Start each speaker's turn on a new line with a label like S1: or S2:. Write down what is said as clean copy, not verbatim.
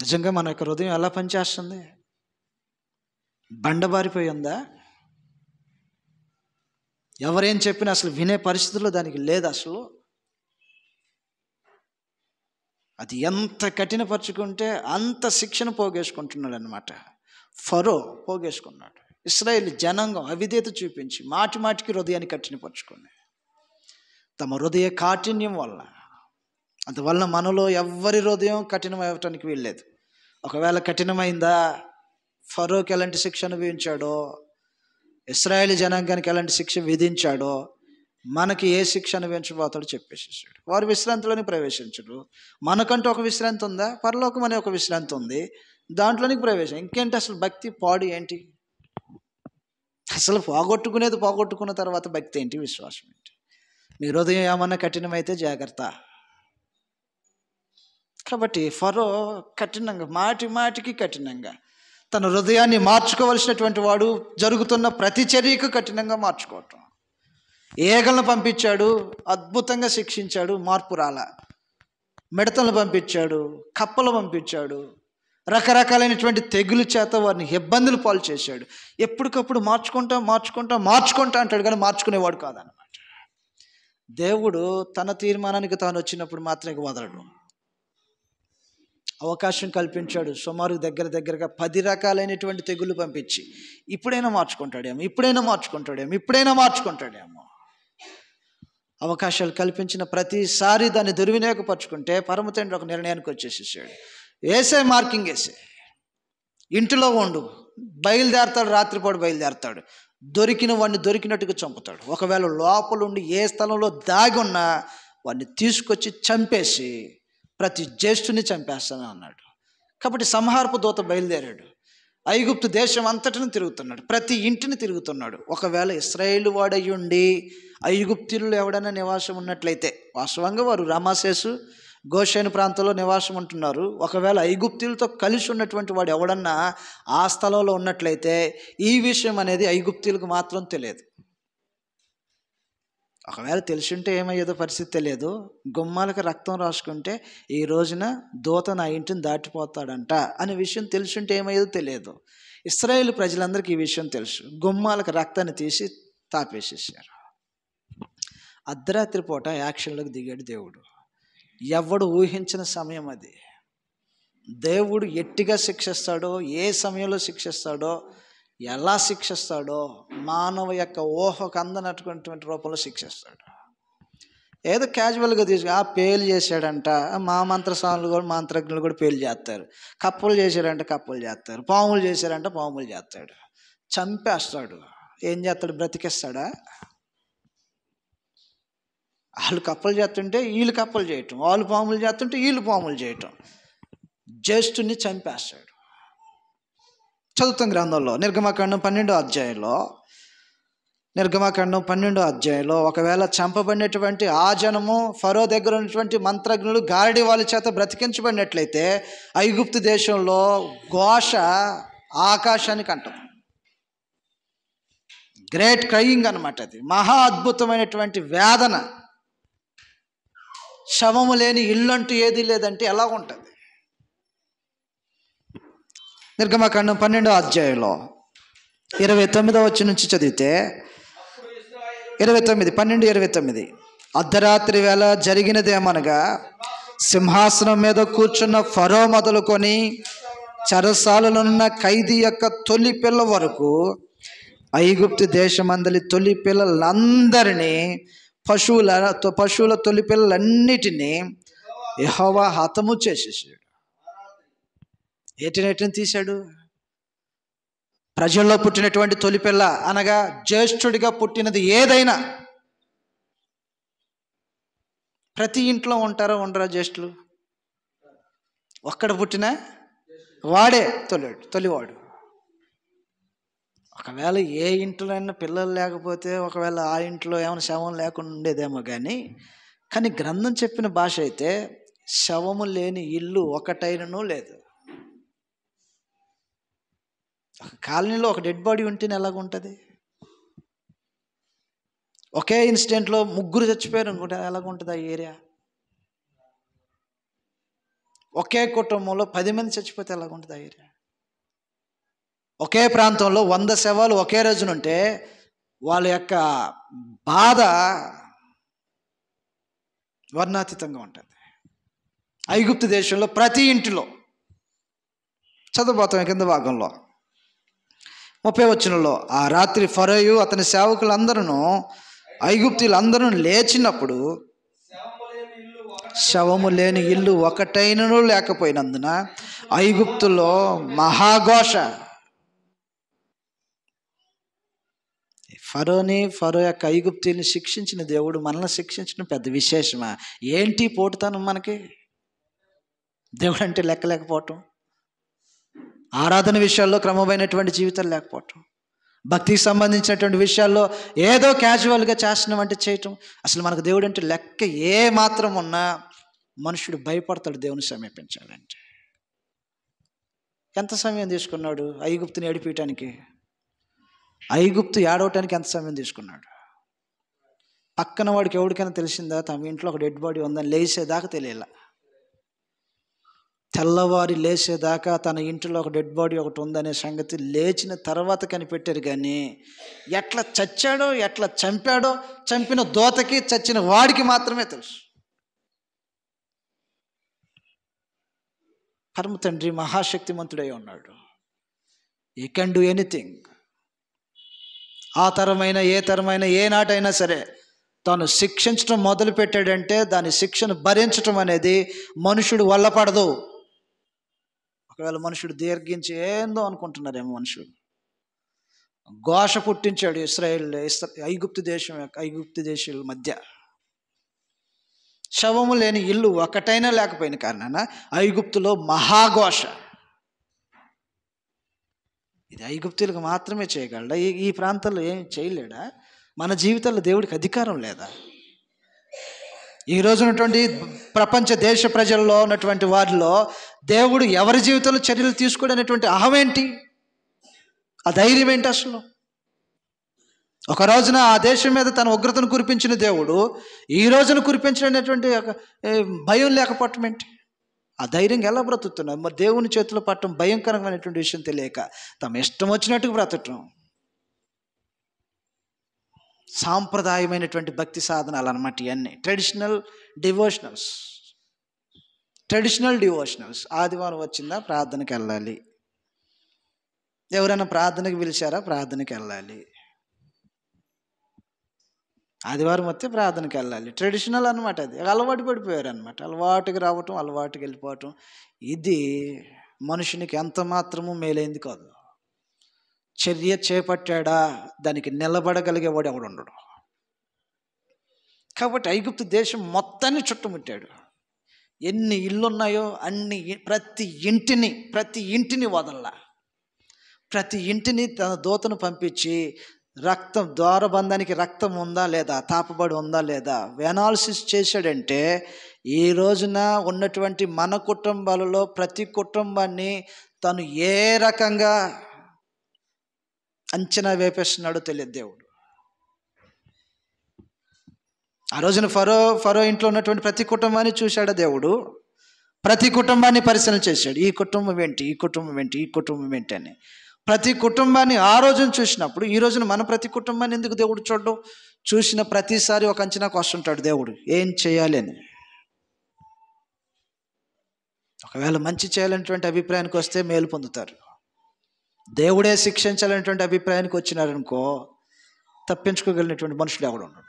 S1: నిజంగా మన యొక్క హృదయం ఎలా పనిచేస్తుంది? బండబారిపోయి ఉందా? ఎవరేం చెప్పినా అసలు వినే పరిస్థితుల్లో దానికి లేదు అసలు. అది ఎంత కఠినపరుచుకుంటే అంత శిక్షణ పోగేసుకుంటున్నాడు అనమాట. ఫరో పోగేసుకున్నాడు. ఇశ్రాయేల్ జనాంగం అవిధేయత చూపించి మాటి మాటికి హృదయాన్ని కఠినపరుచుకుంది. తమ హృదయ కాఠిన్యం వల్ల. అందువలన మనలో ఎవ్వరి హృదయం కఠినమవటానికి వీల్లేదు. ఒకవేళ కఠినమైందా, ఫరోకి ఎలాంటి శిక్ష అనుభవించాడో, ఇశ్రాయేల్ జనాంగానికి ఎలాంటి శిక్ష విధించాడో, మనకి ఏ శిక్ష అనుభవించబోతాడో చెప్పేసేసాడు. వారు విశ్రాంతిలోని ప్రవేశించడు. మనకంటూ ఒక విశ్రాంతి ఉందా? పరలోకం అనే ఒక విశ్రాంతి ఉంది, దాంట్లోనికి ప్రవేశం. ఇంకేంటి అసలు భక్తి పాడు ఏంటి? అసలు పోగొట్టుకున్న తర్వాత భక్తి ఏంటి, విశ్వాసం ఏంటి? మీ హృదయం ఏమన్నా కఠినమైతే జాగ్రత్త. కాబట్టి ఫరో కఠినంగా మాటి మాటికి కఠినంగా తన హృదయాన్ని మార్చుకోవలసినటువంటి వాడు జరుగుతున్న ప్రతి చర్యకు కఠినంగా మార్చుకోవటం. ఏగలను పంపించాడు, అద్భుతంగా శిక్షించాడు, మార్పు రాలా. మిడతలను పంపించాడు, కప్పలు పంపించాడు, రకరకాలైనటువంటి తెగులు చేత వారిని ఇబ్బందులు పాలు చేశాడు. ఎప్పటికప్పుడు మార్చుకుంటా అంటాడు, కానీ మార్చుకునేవాడు కాదన్నమాట. దేవుడు తన తీర్మానానికి తాను వచ్చినప్పుడు మాత్రమే వదలడు. అవకాశం కల్పించాడు. సుమారు దగ్గరగా 10 రకాలైనటువంటి తెగుళ్ళు పంపించి ఇప్పుడైనా మార్చుకుంటాడేమో. అవకాశాలు కల్పించిన ప్రతిసారి దాన్ని దుర్వినియోగపరుచుకుంటే పరమ తండ్రి ఒక నిర్ణయానికి వచ్చేసేసాడు. మార్కింగ్ వేసే, ఇంటిలో ఉండు, బయలుదేరతాడు, రాత్రిపాటు బయలుదేరతాడు, దొరికిన వాడిని దొరికినట్టుగా చంపుతాడు. ఒకవేళ లోపలుండి ఏ స్థలంలో దాగి ఉన్నా వాడిని తీసుకొచ్చి చంపేసి ప్రతి జ్యేష్ఠుని చంపేస్తాను అన్నాడు. కాబట్టి సంహారపు దూత బయలుదేరాడు. ఐగుప్తు దేశం అంతటిని తిరుగుతున్నాడు, ప్రతి ఇంటిని తిరుగుతున్నాడు. ఒకవేళ ఇశ్రాయేలు వాడయ్యుండి ఐగుప్తులు ఎవడైనా నివాసం ఉన్నట్లయితే, వాస్తవంగా వారు రామాసేసు గోషేను ప్రాంతంలో నివాసం ఉంటున్నారు. ఒకవేళ ఐగుప్తులతో కలిసి ఉన్నటువంటి వాడు ఎవడన్నా ఆ స్థలంలో ఉన్నట్లయితే ఈ విషయం అనేది ఐగుప్తులకు మాత్రం తెలియదు. ఒకవేళ తెలిసింటే ఏమయ్యేదో పరిస్థితి తెలియదు. గుమ్మాలకు రక్తం రాసుకుంటే ఈ రోజున దూత నా ఇంటిని దాటిపోతాడంట అనే విషయం తెలుసుంటే ఏమయ్యేదో తెలియదు. ఇశ్రాయేలు ప్రజలందరికీ ఈ విషయం తెలుసు. గుమ్మాలకు రక్తాన్ని తీసి తాపేసేసారు. అర్ధరాత్రి పూట యాక్షన్లోకి దిగాడు దేవుడు. ఎవడు ఊహించిన సమయం అది. దేవుడు ఎట్టిగా శిక్షిస్తాడో, ఏ సమయంలో శిక్షిస్తాడో, ఎలా శిక్షిస్తాడో మానవ యొక్క ఊహకు అందనటువంటి రూపంలో శిక్షిస్తాడు. ఏదో క్యాజువల్గా తీసుకు పేలు చేశాడంట, మంత్రసానులు కూడా మంత్రజ్ఞులు కూడా పేలు చేస్తారు, కప్పలు చేశాడంటే కప్పలు చేస్తారు, పాములు చేశారంటే పాములు చేస్తాడు, చంపేస్తాడు. ఏం చేస్తాడు? బ్రతికిస్తాడా? వాళ్ళు కప్పలు చేస్తుంటే వీళ్ళు కప్పలు చేయటం, వాళ్ళు పాములు చేస్తుంటే వీళ్ళు పాములు చేయటం, జ్యేష్ఠుని చంపేస్తాడు. చదువుతాం గ్రంథంలో నిర్గమకాండం 12వ అధ్యాయంలో ఒకవేళ చంపబడినటువంటి ఆ జనము ఫరో దగ్గర ఉన్నటువంటి మంత్రజ్ఞులు గారడి వాళ్ళ చేత బ్రతికించబడినట్లయితే ఐగుప్తు దేశంలో ఘోష ఆకాశానికి అంటం. గ్రేట్ క్రయింగ్ అనమాట. అది మహా అద్భుతమైనటువంటి వేదన. శవము లేని ఇల్లంటూ ఏది లేదంటే ఎలా ఉంటుంది? నిర్గమకాండం 12వ అధ్యాయంలో 29వ వచనం నుంచి చదివితే 12:29 అర్ధరాత్రి వేళ జరిగినదేమనగా, సింహాసనం మీద కూర్చున్న ఫరో మొదలుకొని చెరసాలలోనున్న ఖైదీ యొక్క తొలి పిల్ల వరకు ఐగుప్తు దేశమందలి తొలి పిల్లలందరినీ, పశువుల తొలి పిల్లలన్నిటినీ యెహోవా హతము చేసేసాడు. ఏటిని తీశాడు? ప్రజల్లో పుట్టినటువంటి తొలిపిల్ల అనగా జ్యేష్ఠుడిగా పుట్టినది ఏదైనా. ప్రతి ఇంట్లో ఉంటారా ఉండరా జ్యేష్ఠులు? ఒక్కడ పుట్టినా వాడే తొలివాడు. ఒకవేళ ఏ ఇంట్లో అయినా పిల్లలు లేకపోతే ఒకవేళ ఆ ఇంట్లో ఏమైనా శవం లేకుండా ఉండేదేమో కానీ గ్రంథం చెప్పిన భాష అయితే శవము లేని ఇల్లు ఒకటైనను లేదు. ఒక కాలనీలో ఒక డెడ్ బాడీ ఉంటేనే ఎలాగుంటుంది? ఒకే ఇన్సిడెంట్లో 3 చచ్చిపోయారు అనుకుంటే ఎలాగుంటుంది ఆ ఏరియా? ఒకే కుటుంబంలో 10 మంది చచ్చిపోతే ఎలాగుంటుంది ఐర్య? ఒకే ప్రాంతంలో 100 శవాలు ఒకే రోజునుంటే వాళ్ళ యొక్క బాధ వర్ణాతీతంగా ఉంటుంది. ఐగుప్తు దేశంలో ప్రతి ఇంటిలో, చదవబోతాం కింద భాగంలో 30వ వచనంలో, ఆ రాత్రి ఫరోయు అతని సేవకులందరూ ఐగుప్తీయులందరూ లేచినప్పుడు శవము లేని ఇల్లు ఒకటైనను లేకపోయినందున ఐగుప్తులో మహాఘోష. ఫరో యొక్క ఐగుప్తీయుల్ని శిక్షించిన దేవుడు మనల్ని శిక్షించడం పెద్ద విశేషమా? ఏంటి పోటుతనం మనకి? దేవుడు అంటే లెక్క లేకపోవటం, ఆరాధన విషయాల్లో క్రమమైనటువంటి జీవితం లేకపోవటం, భక్తికి సంబంధించినటువంటి విషయాల్లో ఏదో క్యాజువల్గా చేస్తున్నాం అంటే చేయటం. అసలు మనకు దేవుడు అంటే లెక్క ఏ మాత్రం ఉన్నా మనుషుడు భయపడతాడు దేవుని సమీపించాలంటే. ఎంత సమయం తీసుకున్నాడు ఐగుప్తుని ఏడిపించడానికి? ఐగుప్తు ఏడవటానికి ఎంత సమయం తీసుకున్నాడు? పక్కన వాడికి ఎవరికైనా తెలిసిందా తమ ఇంట్లో ఒక డెడ్ బాడీ ఉందని? లేచేదాకా తెలియాల. తెల్లవారి లేచేదాకా తన ఇంట్లో ఒక డెడ్ బాడీ ఒకటి ఉందనే సంగతి లేచిన తర్వాత కనిపెట్టారు. కానీ ఎట్లా చచ్చాడో, ఎట్లా చంపాడో, చంపిన దోతకి చచ్చిన వాడికి మాత్రమే తెలుసు. పరమ తండ్రి మహాశక్తిమంతుడై ఉన్నాడు. You can do anything. ఆ తరమైన ఏ తరమైన ఏ నాటైనా సరే తాను శిక్షించడం మొదలు పెట్టాడంటే దాని శిక్షను భరించటం అనేది మనుషుడు వల్ల పడదు. ఒకవేళ మనుషుడు దీర్ఘించి ఏందో అనుకుంటున్నారేమో, మనుషుడు ఘోష పుట్టించాడు ఐగుప్తు దేశాల మధ్య. శవము లేని ఇల్లు ఒకటైనా లేకపోయిన కారణాన ఐగుప్తులో మహాఘోష. ఇది ఐగుప్తులకు మాత్రమే చేయగలడా? ఈ ప్రాంతాల్లో ఏం చేయలేడా? మన జీవితాల్లో దేవుడికి అధికారం లేదా? ఈ రోజు ఉన్నటువంటి ప్రపంచ దేశ ప్రజల్లో ఉన్నటువంటి వారిలో దేవుడు ఎవరి జీవితంలో చర్యలు తీసుకోవడనేటువంటి అహమేంటి? ఆ ధైర్యం ఏంటి? అసలు ఒక రోజున ఆ దేశం మీద తన ఉగ్రతను కురిపించిన దేవుడు ఈ రోజున కురిపించడనేటువంటి భయం లేకపోవటం ఏంటి? ఆ ధైర్యంగా ఎలా బ్రతుకుతున్నారు? మరి దేవుని చేతిలో పట్టడం భయంకరమైనటువంటి విషయం తెలియక తమ ఇష్టం వచ్చినట్టుగా బ్రతకటం. సాంప్రదాయమైనటువంటి భక్తి సాధనాలు అన్నమాట ఇవన్నీ. Traditional devotionals. ఆదివారం వచ్చిందా ప్రార్థనకి వెళ్ళాలి, ఎవరైనా ప్రార్థనకి పిలిచారా ప్రార్థనకి వెళ్ళాలి, ఆదివారం వస్తే ప్రార్థనకి వెళ్ళాలి. ట్రెడిషనల్ అనమాట. అది అలవాటు పడిపోయారు అనమాట. అలవాటుకి రావటం, అలవాటుకి వెళ్ళిపోవటం. ఇది మనుషునికి ఎంత మాత్రము మేలైంది కాదు. చర్య చేపట్టాడా దానికి నిలబడగలిగేవాడు ఎవడు ఉండడు. కాబట్టి ఐగుప్తు దేశం మొత్తాన్ని చుట్టుముట్టాడు. ఎన్ని ఇళ్ళున్నాయో అన్ని, ప్రతి ఇంటిని వదల్లా. ప్రతి ఇంటిని తన దూతను పంపించి రక్తం, ద్వారబంధానికి రక్తం ఉందా లేదా, తాపబడి ఉందా లేదా ఎనాలిసిస్ చేశాడంటే ఈ రోజున ఉన్నటువంటి మన కుటుంబాలలో ప్రతి కుటుంబాన్ని తను ఏ రకంగా అంచనా వేపేస్తున్నాడో తెలియదు దేవుడు. ఆ రోజున ఫరో ఇంట్లో ఉన్నటువంటి ప్రతి కుటుంబాన్ని చూశాడు దేవుడు. ప్రతి కుటుంబాన్ని పరిశీలన చేశాడు. ఈ కుటుంబం ఏంటి అని. ప్రతి కుటుంబాన్ని ఆ రోజున చూసినప్పుడు ఈ రోజున మన ప్రతి కుటుంబాన్ని ఎందుకు దేవుడు చూడడం? చూసిన ప్రతిసారి ఒక అంచనాకు వస్తుంటాడు దేవుడు ఏం చేయాలి అని. ఒకవేళ మంచి చేయాలనేటువంటి అభిప్రాయానికి వస్తే మేలు పొందుతారు. దేవుడే శిక్షించాలనేటువంటి అభిప్రాయానికి వచ్చినారనుకో తప్పించుకోగలిగినటువంటి మనుషులు ఎవడు ఉన్నాడు?